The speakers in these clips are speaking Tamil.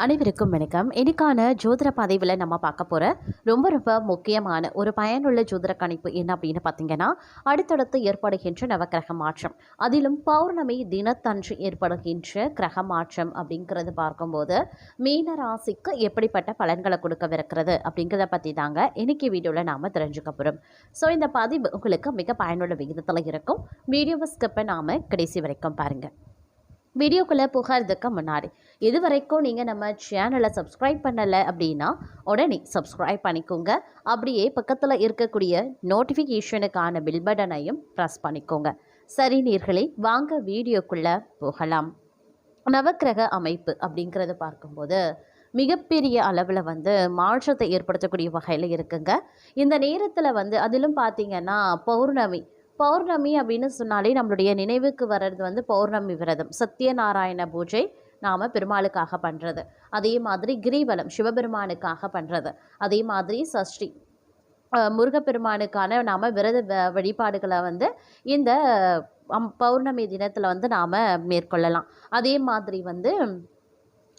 அனைவருக்கும் வணக்கம். இன்னைக்கான ஜோதிட பதிவில் நம்ம பார்க்க போகிற ரொம்ப முக்கியமான ஒரு பயனுள்ள ஜோதிட கணிப்பு என்ன அப்படின்னு பார்த்தீங்கன்னா, அடுத்தடுத்து ஏற்படுகின்ற நவக்கிரக மாற்றம், அதிலும் பௌர்ணமி தினத்தன்று ஏற்படுகின்ற கிரக மாற்றம் அப்படிங்கிறது பார்க்கும்போது மீன ராசிக்கு எப்படிப்பட்ட பலன்களை கொடுக்கவிருக்கிறது அப்படிங்கிறத பற்றி தாங்க இன்னைக்கு வீடியோவில் நாம் தெரிஞ்சுக்க போகிறோம். ஸோ இந்த பதிவு உங்களுக்கு மிக பயனுள்ள விகிதத்தில் இருக்கும். வீடியோவை ஸ்கிப்பை நாம் கடைசி வரைக்கும் பாருங்கள். வீடியோக்குள்ளே போகிறதுக்கு முன்னாடி இது வரைக்கும் நீங்கள் நம்ம சேனலை சப்ஸ்கிரைப் பண்ணலை அப்படின்னா உடனே சப்ஸ்கிரைப் பண்ணிக்கோங்க. அப்படியே பக்கத்தில் இருக்கக்கூடிய நோட்டிஃபிகேஷனுக்கான பில் பட்டனையும் ப்ரெஸ் பண்ணிக்கோங்க. சரி நேயர்களே, வாங்க வீடியோக்குள்ளே போகலாம். நவக்கிரக அமைப்பு அப்படிங்கிறத பார்க்கும்போது மிகப்பெரிய அளவில் மாற்றத்தை ஏற்படுத்தக்கூடிய வகையில் இருக்குங்க. இந்த நேரத்தில் அதிலும் பார்த்திங்கன்னா பௌர்ணமி அப்படின்னு சொன்னாலே நம்மளுடைய நினைவுக்கு வர்றது பௌர்ணமி விரதம், சத்யநாராயண பூஜை நாம் பெருமாளுக்காக பண்ணுறது, அதே மாதிரி கிரிவலம் சிவபெருமானுக்காக பண்ணுறது, அதே மாதிரி சஷ்டி முருகப்பெருமானுக்கான நாம் விரத வழிபாடுகளை இந்த பௌர்ணமி தினத்தில் நாம் மேற்கொள்ளலாம். அதே மாதிரி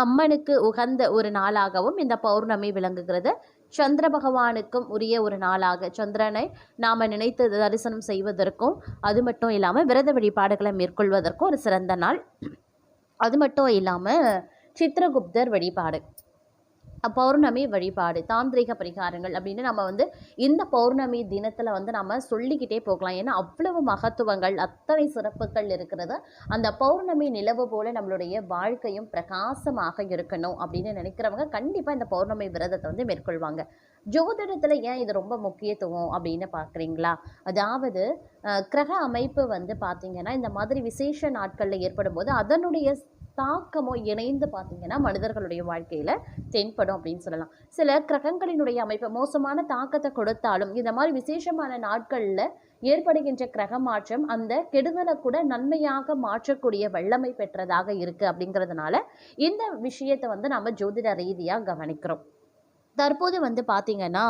அம்மனுக்கு உகந்த ஒரு நாளாகவும் இந்த பௌர்ணமி விளங்குகிறது. சந்திர பகவானுக்கும் உரிய ஒரு நாளாக சந்திரனை நாம் நினைத்து தரிசனம் செய்வதற்கும், அது மட்டும் இல்லாமல் விரத வழிபாடுகளை மேற்கொள்வதற்கும் ஒரு சிறந்த நாள். அது மட்டும் இல்லாமல் சித்திரகுப்தர் வழிபாடு, பௌர்ணமி வழிபாடு, தாந்திரிக பரிகாரங்கள் அப்படின்னு நம்ம இந்த பௌர்ணமி தினத்தில் நம்ம சொல்லிக்கிட்டே போகலாம். ஏன்னா அவ்வளவு மகத்துவங்கள், அத்தனை சிறப்புகள் இருக்கிறது. அந்த பௌர்ணமி நிலவு போல நம்மளுடைய வாழ்க்கையும் பிரகாசமாக இருக்கணும் அப்படின்னு நினைக்கிறவங்க கண்டிப்பாக இந்த பௌர்ணமி விரதத்தை மேற்கொள்வாங்க. ஜோதிடத்தில் ஏன் இது ரொம்ப முக்கியத்துவம் அப்படின்னு பார்க்குறீங்களா? அதாவது கிரக அமைப்பு பார்த்திங்கன்னா இந்த மாதிரி விசேஷ நாட்களில் ஏற்படும் போது அதனுடைய தாக்கமோ இணைந்து பார்த்திங்கன்னா மனிதர்களுடைய வாழ்க்கையில் தென்படும் அப்படின்னு சொல்லலாம். சில கிரகங்களினுடைய அமைப்பு மோசமான தாக்கத்தை கொடுத்தாலும் இந்த மாதிரி விசேஷமான நாட்களில் ஏற்படுகின்ற கிரக மாற்றம் அந்த கெடுதலை கூட நன்மையாக மாற்றக்கூடிய வல்லமை பெற்றதாக இருக்குது. அப்படிங்கிறதுனால இந்த விஷயத்தை நம்ம ஜோதிட ரீதியாக கவனிக்கிறோம். தற்போது பார்த்திங்கன்னா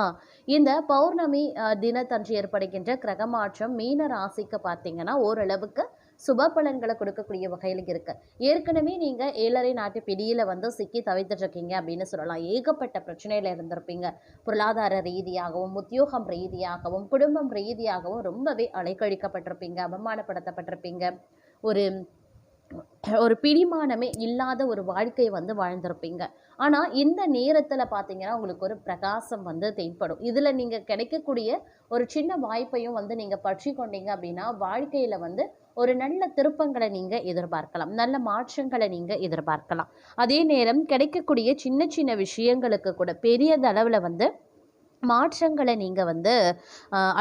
இந்த பௌர்ணமி தினத்தன்று ஏற்படுகின்ற கிரக மாற்றம் மீன ராசிக்கு பார்த்திங்கன்னா ஓரளவுக்கு சுப பலன்களை கொடுக்கக்கூடிய வகையில் இருக்குது. ஏற்கனவே நீங்கள் 7.5 நாட்டு பிடியில் சிக்கி தவித்துட்ருக்கீங்க அப்படின்னு சொல்லலாம். ஏகப்பட்ட பிரச்சனையில் இருந்திருப்பீங்க. பொருளாதார ரீதியாகவும், உத்தியோகம் ரீதியாகவும், குடும்பம் ரீதியாகவும் ரொம்பவே அலைக்கழிக்கப்பட்டிருப்பீங்க, அவமானப்படுத்தப்பட்டிருப்பீங்க. ஒரு பிடிமானமே இல்லாத ஒரு வாழ்க்கையை வாழ்ந்திருப்பீங்க. ஆனால் இந்த நேரத்தில் பார்த்தீங்கன்னா உங்களுக்கு ஒரு பிரகாசம் தென்படும். இதில் நீங்கள் கிடைக்கக்கூடிய ஒரு சின்ன வாய்ப்பையும் நீங்கள் பற்றி கொண்டீங்க அப்படின்னா வாழ்க்கையில் ஒரு நல்ல திருப்பங்களை நீங்கள் எதிர்பார்க்கலாம், நல்ல மாற்றங்களை நீங்கள் எதிர்பார்க்கலாம். அதே நேரம் கிடைக்கக்கூடிய சின்ன சின்ன விஷயங்களுக்கு கூட பெரியதளவில் மாற்றங்களை நீங்கள்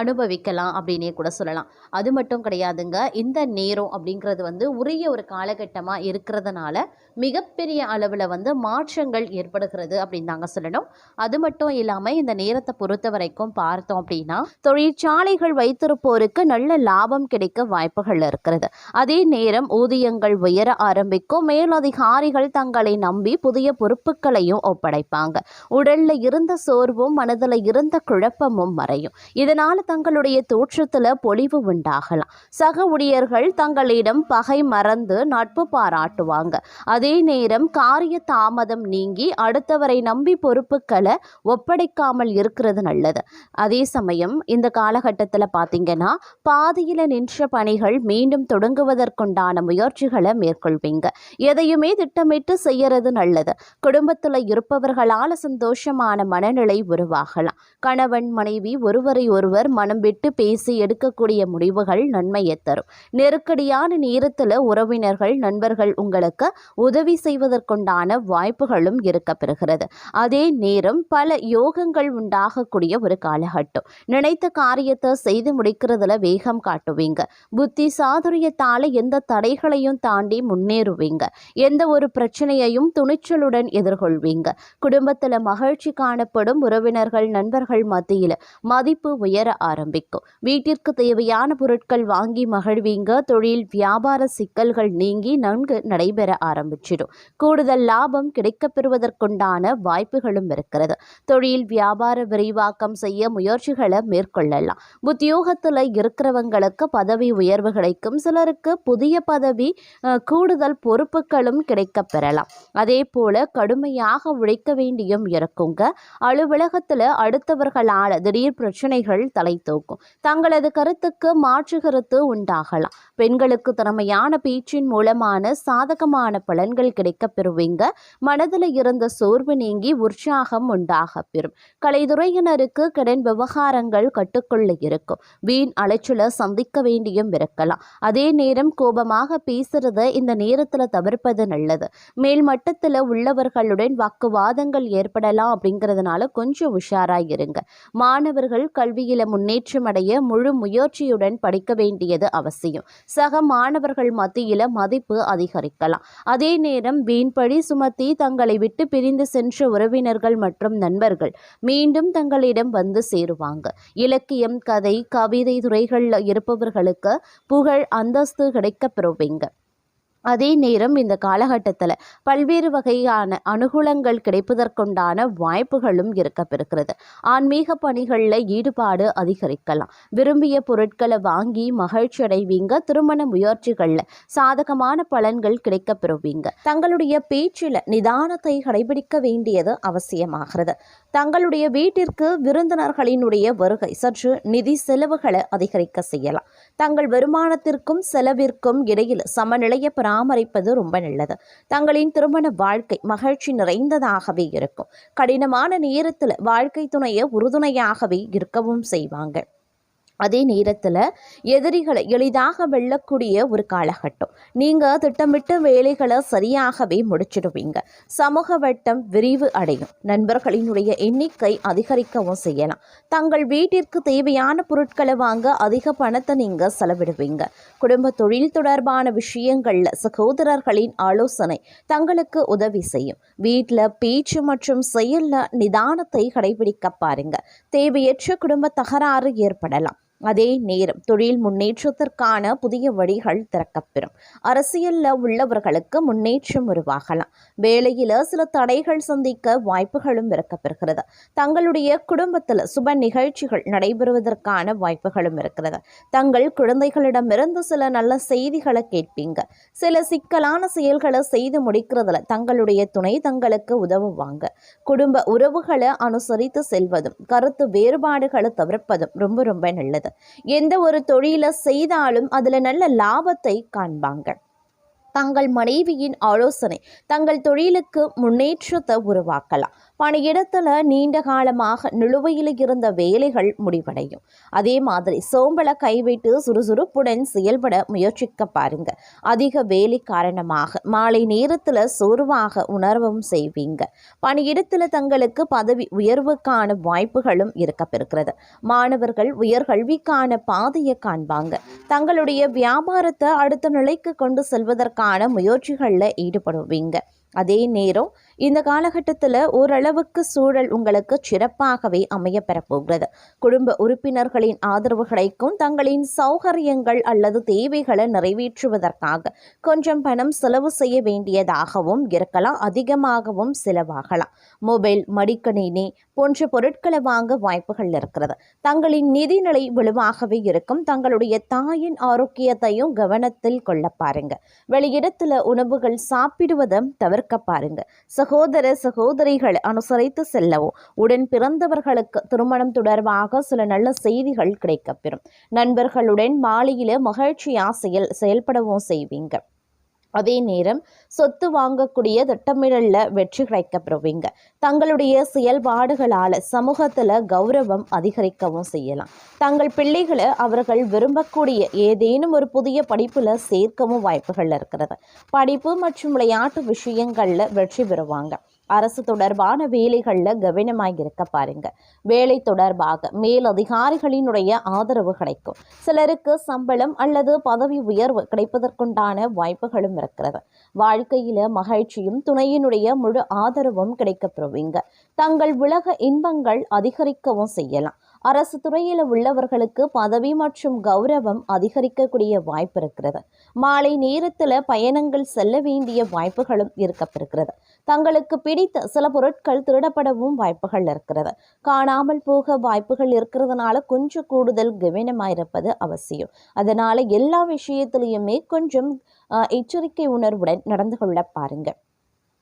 அனுபவிக்கலாம் அப்படின்னே கூட சொல்லலாம். அது மட்டும் கிடையாதுங்க, இந்த நேரம் அப்படிங்கிறது உரிய ஒரு காலகட்டமாக இருக்கிறதுனால மிகப்பெரிய அளவில் மாற்றங்கள் ஏற்படுகிறது அப்படின்னு தாங்க சொல்லணும். அது மட்டும் இல்லாமல் இந்த நேரத்தை பொறுத்த வரைக்கும் பார்த்தோம் அப்படின்னா தொழிற்சாலைகள் வைத்திருப்போருக்கு நல்ல லாபம் கிடைக்க வாய்ப்புகள் இருக்கிறது. அதே நேரம் ஊதியங்கள் உயர ஆரம்பிக்கும். மேலதிகாரிகள் தங்களை நம்பி புதிய பொறுப்புகளையும் ஒப்படைப்பாங்க. உடல்ல இருந்த சோர்வும் மனதில் இருந்த குழப்பமும் மறையும். இதனால் தங்களுடைய தோற்றத்தில் பொலிவு உண்டாகலாம். சக ஊழியர்கள் தங்களிடம் பகை மறந்து நட்பு பாராட்டுவாங்க. அதே நேரம் காரிய தாமதம் நீங்கி அடுத்தவரை நம்பி பொறுப்புகளை ஒப்படைக்காமல் இருக்கிறது நல்லது. அதே சமயம் இந்த காலகட்டத்தில் பார்த்தீங்கன்னா பாதியில் நின்ற பணிகள் மீண்டும் தொடங்குவதற்குண்டான முயற்சிகளை மேற்கொள்வீங்க. எதையுமே திட்டமிட்டு செய்யறது நல்லது. குடும்பத்தில் இருப்பவர்களால் சந்தோஷமான மனநிலை உருவாகலாம். கணவன் மனைவி ஒருவரை ஒருவர் மனம் விட்டு பேசி எடுக்கக்கூடிய முடிவுகள் நன்மையை தரும். நெருக்கடியான நேரத்தில் உறவினர்கள், நண்பர்கள் உங்களுக்கு உதவி செய்வதற்குண்டான வாய்ப்புகளும் இருக்க பெறுகிறது. அதே நேரம் பல யோகங்கள் உண்டாகக்கூடிய ஒரு காலகட்டம். நினைத்த காரியத்தை செய்து முடிக்கிறதுல வேகம் காட்டுவீங்க. புத்தி சாதுரியத்தால எந்த தடைகளையும் தாண்டி முன்னேறுவீங்க. எந்த ஒரு பிரச்சனையையும் துணிச்சலுடன் எதிர்கொள்வீங்க. குடும்பத்தில் மகிழ்ச்சி காணப்படும். உறவினர்கள் நண்பர்கள் மத்தியில் மதிப்பு உயர ஆரம்பிக்கும். வீட்டிற்கு தேவையான பொருட்கள் வாங்கி மகிழ்வீங்க. தொழில் வியாபார சிக்கல்கள் நீங்கி நன்கு நடைபெற ஆரம்பிச்சிடும். கூடுதல் லாபம் கிடைக்கப்பெறுவதற்குண்டான வாய்ப்புகளும் இருக்கிறது. தொழில் வியாபார விரிவாக்கம் செய்ய முயற்சிகளை மேற்கொள்ளலாம். உத்தியோகத்தில் இருக்கிறவங்களுக்கு பதவி உயர்வு கிடைக்கும். சிலருக்கு புதிய பதவி, கூடுதல் பொறுப்புகளும் கிடைக்கப் பெறலாம். அதே போல கடுமையாக உழைக்க வேண்டியும் இருக்குங்க. அலுவலகத்தில் அடுத்தவர்களால் திடீர் பிரச்சனைகள் தலை தூக்கும். தங்களது கருத்துக்கு மாற்று கருத்து உண்டாகலாம். பெண்களுக்கு திறமையான பேச்சின் மூலமான சாதகமான பலன்கள் கிடைக்கப் பெறுவீங்க. மனதில் இருந்த சோர்வு நீங்கி உற்சாகம் உண்டாக பெறும். கலைத்துறையினருக்கு கடன் விவகாரங்கள் கட்டுக்குள்ள இருக்கும். வீண் அலைச்சலை சந்திக்க வேண்டியும் இருக்கலாம். அதே நேரம் கோபமாக பேசுறத இந்த நேரத்தில் தவிர்ப்பது நல்லது. மேல் மட்டத்தில் உள்ளவர்களுடன் வாக்குவாதங்கள் ஏற்படலாம். அப்படிங்கிறதுனால கொஞ்சம் உஷாராய் இருங்க. மாணவர்கள் கல்வியில முன்னேற்றம் அடைய முழு முயற்சியுடன் படிக்க வேண்டியது அவசியம். சக மாணவர்கள் மத்தியில மதிப்பு அதிகரிக்கலாம். அதே நேரம் வீண்பழி சுமத்தி தங்களை விட்டு பிரிந்து சென்ற உறவினர்கள் மற்றும் நண்பர்கள் மீண்டும் தங்களிடம் வந்து சேருவாங்க. இலக்கியம், கதை, கவிதை துறைகளில் இருப்பவர்களுக்கு புகழ், அந்தஸ்து கிடைக்கப் பெறுவீங்க. அதே நேரம் இந்த காலகட்டத்தில் பல்வேறு வகையான அனுகூலங்கள் கிடைப்பதற்குண்டான வாய்ப்புகளும் இருக்கப்பெறுகிறது. ஆன்மீக பணிகளில் ஈடுபாடு அதிகரிக்கலாம். விரும்பிய பொருட்களை வாங்கி மகிழ்ச்சி அடைவீங்க. திருமண முயற்சிகளில் சாதகமான பலன்கள் கிடைக்கப்பெறுவீங்க. தங்களுடைய பேச்சில் நிதானத்தை கடைபிடிக்க வேண்டியது அவசியமாகிறது. தங்களுடைய வீட்டிற்கு விருந்தினர்களினுடைய வருகை சற்று நிதி செலவுகளை அதிகரிக்க செய்யலாம். தங்கள் வருமானத்திற்கும் செலவிற்கும் இடையில் சமநிலையை பராமரிப்பது ரொம்ப நல்லது. தங்களின் திருமண வாழ்க்கை மகிழ்ச்சி நிறைந்ததாகவே இருக்கும். கடினமான நேரத்தில் வாழ்க்கை துணையை உறுதுணையாகவே இருக்கவும் செய்வாங்க. அதே நேரத்தில் எதிரிகளை எளிதாக வெல்லக்கூடிய ஒரு காலகட்டம். நீங்கள் திட்டமிட்ட வேலைகளை சரியாகவே முடிச்சிடுவீங்க. சமூக வட்டம் விரிவு அடையும். நண்பர்களினுடைய எண்ணிக்கை அதிகரிக்கவும் செய்யலாம். தங்கள் வீட்டிற்கு தேவையான பொருட்களை வாங்க அதிக பணத்தை நீங்கள் செலவிடுவீங்க. குடும்ப தொழில் தொடர்பான விஷயங்களில் சகோதரர்களின் ஆலோசனை தங்களுக்கு உதவி செய்யும். வீட்டில் பேச்சு மற்றும் செயலில் நிதானத்தை கடைபிடிக்க பாருங்க. தேவையற்ற குடும்ப தகராறு ஏற்படலாம். அதே நேரம் தொழில் முன்னேற்றத்திற்கான புதிய வழிகள் திறக்கப்பெறும். அரசியலில் உள்ளவர்களுக்கு முன்னேற்றம் உருவாகலாம். வேலையில் சில தடைகள் சந்திக்க வாய்ப்புகளும் இருக்கப்பெறுகிறது. தங்களுடைய குடும்பத்தில் சுப நிகழ்ச்சிகள் நடைபெறுவதற்கான வாய்ப்புகளும் இருக்கிறது. தங்கள் குழந்தைகளிடமிருந்து சில நல்ல செய்திகளை கேட்பீங்க. சில சிக்கலான செயல்களை செய்து முடிக்கிறதுல தங்களுடைய துணை தங்களுக்கு உதவுவாங்க. குடும்ப உறவுகளை அனுசரித்து செல்வதும் கருத்து வேறுபாடுகளை தவிர்ப்பதும் ரொம்ப ரொம்ப நல்லது. எந்த ஒரு தொழிலை செய்தாலும் அதுல நல்ல லாபத்தை காண்பாங்க. தங்கள் மனைவியின் ஆலோசனை தங்கள் தொழிலுக்கு முன்னேற்றத்தை உருவாக்கலாம். பணியிடத்தில் நீண்ட காலமாக நிலுவையில் இருந்த வேலைகள் முடிவடையும். அதே மாதிரி சோம்பலை கைவிட்டு சுறுசுறுப்புடன் செயல்பட முயற்சிக்க பாருங்க. அதிக வேலை காரணமாக மாலை நேரத்தில் சோர்வாக உணர்வும் செய்வீங்க. பணியிடத்தில் தங்களுக்கு பதவி உயர்வுக்கான வாய்ப்புகளும் இருக்கப்பெறுகிறது. மாணவர்கள் உயர்கல்விக்கான பாதையை காண்பாங்க. தங்களுடைய வியாபாரத்தை அடுத்த நிலைக்கு கொண்டு செல்வதற்கான முயற்சிகளில் ஈடுபடுவீங்க. அதே நேரம் இந்த காலகட்டத்தில் ஓரளவுக்கு சூழல் உங்களுக்கு சிறப்பாகவே அமைய பெறப்போகிறது. குடும்ப உறுப்பினர்களின் ஆதரவு கிடைக்கும். தங்களின் சௌகரியங்கள் அல்லது தேவைகளை நிறைவேற்றுவதற்காக கொஞ்சம் பணம் செலவு செய்ய வேண்டியதாகவும் இருக்கலாம். அதிகமாகவும் செலவாகலாம். மொபைல், மடிக்கணினி போன்ற பொருட்களை வாங்க வாய்ப்புகள் இருக்கிறது. தங்களின் நிதிநிலை வலுவாகவே இருக்கும். தங்களுடைய தாயின் ஆரோக்கியத்தையும் கவனத்தில் கொள்ள பாருங்க. வெளியிடத்தில் உணவுகள் சாப்பிடுவதை தவிர்க்க பாருங்க. சகோதர சகோதரிகள் அனுசரித்து செல்லவும். உடன் பிறந்தவர்களுக்கு திருமணம் தொடர்பாக சில நல்ல செய்திகள் கிடைக்கப்பெறும். நண்பர்களுடன் மாலையில மகிழ்ச்சியா செயல்படவும் செய்வீங்க. அதே நேரம் சொத்து வாங்கக்கூடிய திட்டமிடல்ல வெற்றி கிடைக்கப்பெறுவீங்க. தங்களுடைய செயல்பாடுகளால் சமூகத்தில் கௌரவம் அதிகரிக்கவும் செய்யலாம். தங்கள் பிள்ளைகளை அவர்கள் விரும்பக்கூடிய ஏதேனும் ஒரு புதிய படிப்பில் சேர்க்கவும் வாய்ப்புகள் இருக்கிறது. படிப்பு மற்றும் விளையாட்டு விஷயங்களில் வெற்றி பெறுவாங்க. அரசு தொடர்பான வேலைகள்ல கவனமாக இருக்க பாருங்க. வேலை தொடர்பாக மேல் அதிகாரிகளினுடைய ஆதரவு கிடைக்கும். சிலருக்கு சம்பளம் அல்லது பதவி உயர்வு கிடைப்பதற்குண்டான வாய்ப்புகளும் இருக்கிறது. வாழ்க்கையில மகிழ்ச்சியும் துணையினுடைய முழு ஆதரவும் கிடைக்கப்பெறுவீங்க. தங்கள் உலக இன்பங்கள் அதிகரிக்கவும் செய்யலாம். அரசு துறையில் உள்ளவர்களுக்கு பதவி மற்றும் கௌரவம் அதிகரிக்கக்கூடிய வாய்ப்பு இருக்கிறது. மாலை நேரத்தில் பயணங்கள் செல்ல வேண்டிய வாய்ப்புகளும் இருக்கப்பெறுகிறது. தங்களுக்கு பிடித்த சில பொருட்கள் திருடப்படவும் வாய்ப்புகள் இருக்கிறது. காணாமல் போக வாய்ப்புகள் இருக்கிறதுனால கொஞ்சம் கூடுதல் கவனமாயிருப்பது அவசியம். அதனால எல்லா விஷயத்திலையுமே கொஞ்சம் எச்சரிக்கை உணர்வுடன் நடந்து கொள்ள பாருங்க.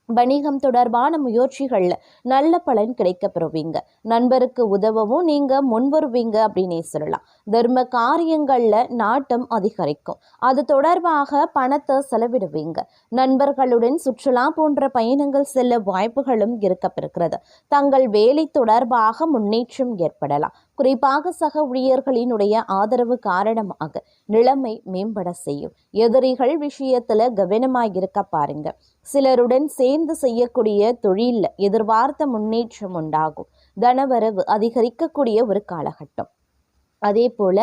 வணிகம் தொடர்பான முயற்சிகள்ல நல்ல பலன் கிடைக்க பெறுவீங்க. நண்பருக்கு உதவவும் நீங்க முன்வருவீங்க அப்படின்னே சொல்லலாம். தர்ம காரியங்கள்ல நாட்டம் அதிகரிக்கும். அது தொடர்பாக பணத்தை செலவிடுவீங்க. நண்பர்களுடன் சுற்றுலா போன்ற பயணங்கள் செல்ல வாய்ப்புகளும் இருக்கப்பெறுகிறது. தங்கள் வேலை தொடர்பாக முன்னேற்றம் ஏற்படலாம். குறிப்பாக சக ஊழியர்களினுடைய ஆதரவு காரணமாக நிலைமை மேம்பட செய்யும். எதிரிகள் விஷயத்துல கவனமாக இருக்க பாருங்க. சிலருடன் சேர்ந்து செய்யக்கூடிய தொழில் எதிர்பார்த்த முன்னேற்றம் உண்டாகும். தனவரவு அதிகரிக்கக்கூடிய ஒரு காலகட்டம். அதே போல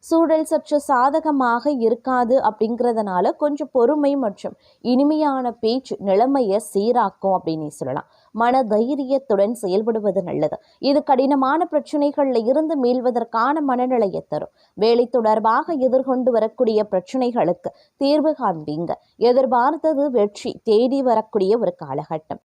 சூழல் சற்று சாதகமாக இருக்காது அப்படிங்கிறதுனால கொஞ்சம் பொறுமை மற்றும் இனிமையான பேச்சு நிலைமையை சீராக்கும் அப்படின்னு சொல்லலாம். மன தைரியத்துடன் செயல்படுவது நல்லது. இது கடினமான பிரச்சனைகள்ல இருந்து மீள்வதற்கான மனநிலையை தரும். வேலை தொடர்பாக எதிர்கொண்டு வரக்கூடிய பிரச்சனைகளுக்கு தீர்வு காண்பீங்க. எதிர்பார்த்தது வெற்றி தேடி வரக்கூடிய ஒரு காலகட்டம்.